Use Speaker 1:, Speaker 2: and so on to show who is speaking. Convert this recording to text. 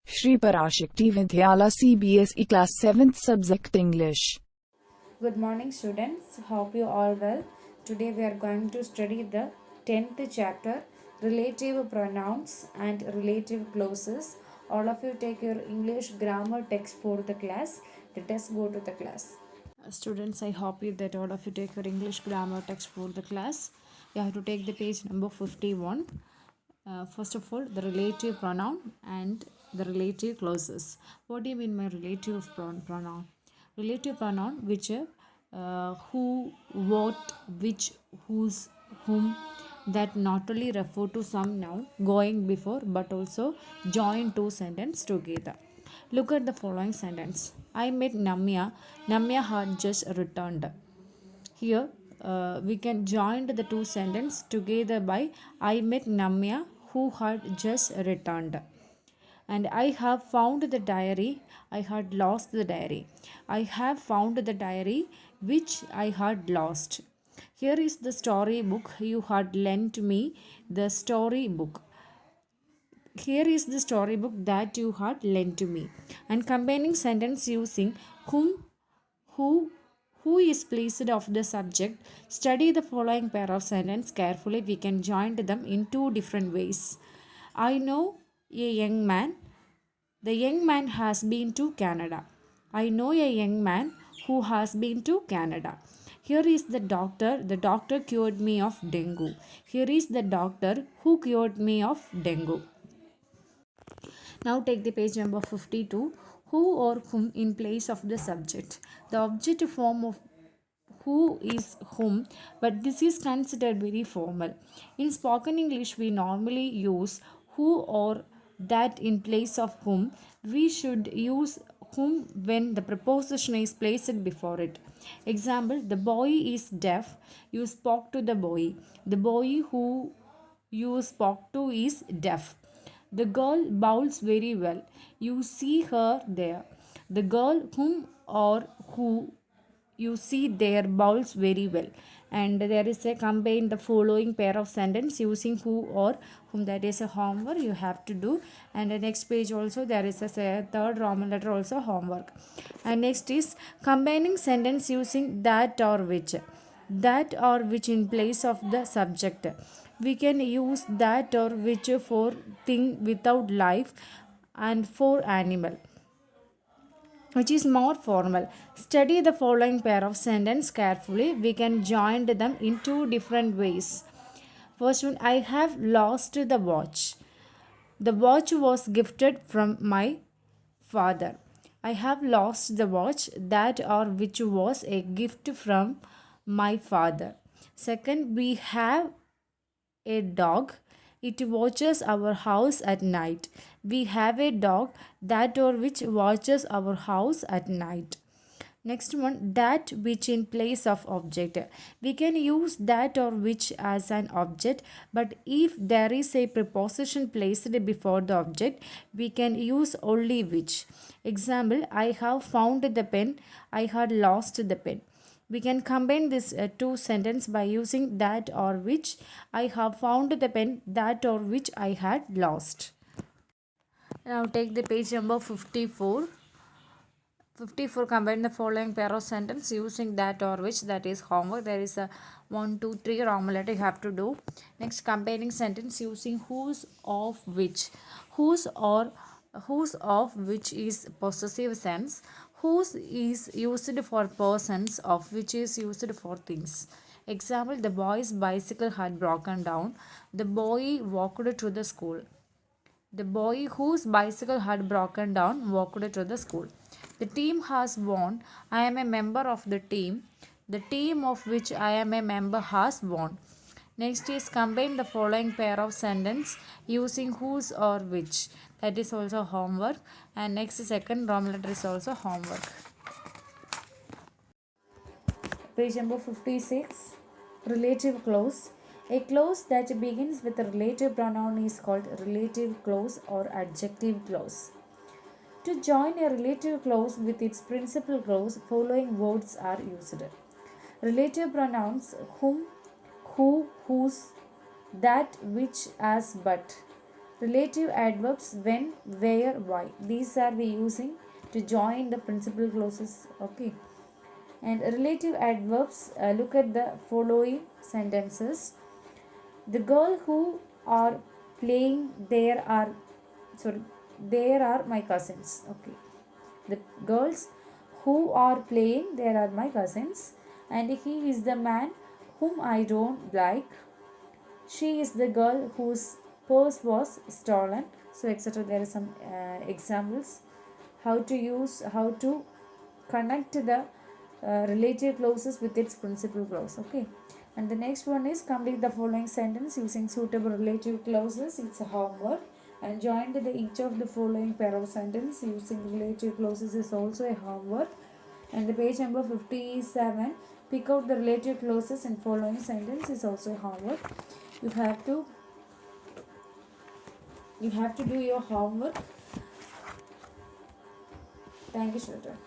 Speaker 1: Shri Parashakti Vidyala CBSE Class 7th Subject English.
Speaker 2: Good morning, students. Hope you all well. Today we are going to study the 10th chapter, relative pronouns and relative clauses. All of you take your English grammar text for the class. Let us go to the class. Students, I hope you that all of you take your English grammar text for the class. You have to take the page number 51. First of all, the relative pronoun and the relative clauses. What do you mean by relative pronoun? Relative pronoun which who, what, which, whose, whom, that not only refer to some noun going before but also join two sentences together. Look at the following sentence. I met Namya. Namya had just returned. Here we can join the two sentences together by I met Namya who had just returned. And I have found the diary. I had lost the diary. I have found the diary which I had lost. Here is the storybook you had lent me. The storybook. Here is the storybook that you had lent to me. And combining sentence using whom, who, who is pleased of the subject. Study the following pair of sentences carefully. We can join them in two different ways. I know a young man. The young man has been to Canada. I know a young man who has been to Canada. Here is the doctor. The doctor cured me of dengue. Here is the doctor who cured me of dengue. Now take the page number 52. Who or whom in place of the subject. The objective form of who is whom, but this is considered very formal. In spoken English, we normally use who or that in place of whom. We should use whom when the preposition is placed before it. Example, the boy is deaf. You spoke to the boy. The boy who you spoke to is deaf. The girl bowls very well. You see her there. The girl whom or who you see there bowls very well. And there is a combine the following pair of sentence using who or whom. That is a homework you have to do. And the next page also there is a third Roman letter also homework. And next is combining sentence using that or which. That or which in place of the subject. We can use that or which for thing without life and for animal, which is more formal. Study the following pair of sentences carefully. We can join them in two different ways. First one, I have lost the watch. The watch was gifted from my father. I have lost the watch that or which was a gift from my father. Second, we have a dog. It watches our house at night. We have a dog that or which watches our house at night. Next one, that which in place of object. We can use that or which as an object, but if there is a preposition placed before the object, we can use only which. Example, I have found the pen. I had lost the pen. We can combine this two sentences by using that or which. I have found the pen that or which I had lost. Now take the page number 54. 54, combine the following pair of sentence using that or which. That is homework. There is a 1 2 3 Roman letter you have to do. Next, combining sentence using whose of which. Whose or whose of which is possessive sense. Whose is used for persons, of which is used for things. Example, the boy's bicycle had broken down. The boy walked to the school. The boy whose bicycle had broken down walked to the school. The team has won. I am a member of the team. The team of which I am a member has won. Next is combine the following pair of sentence using whose or which. That is also homework. And next second Roman letter is also homework. Page number 56. Relative clause. A clause that begins with a relative pronoun is called relative clause or adjective clause. To join a relative clause with its principal clause, following words are used. Relative pronouns whom, who, whose, that, which, as, but. Relative adverbs when, where, why. These are we using to join the principal clauses. Okay. And relative adverbs, look at the following sentences. The girl who are playing there are my cousins. Okay. The girls who are playing there are my cousins, and he is the man whom I don't like. She is the girl whose purse was stolen. So etc. There are some examples how to connect the relative clauses with its principal clause. Okay. And the next one is complete the following sentence using suitable relative clauses. It's a homework. And join each of the following pair of sentence using relative clauses is also a homework. And the page number 57, pick out the relative clauses in following sentence is also a homework. You have to do your homework. Thank you, children.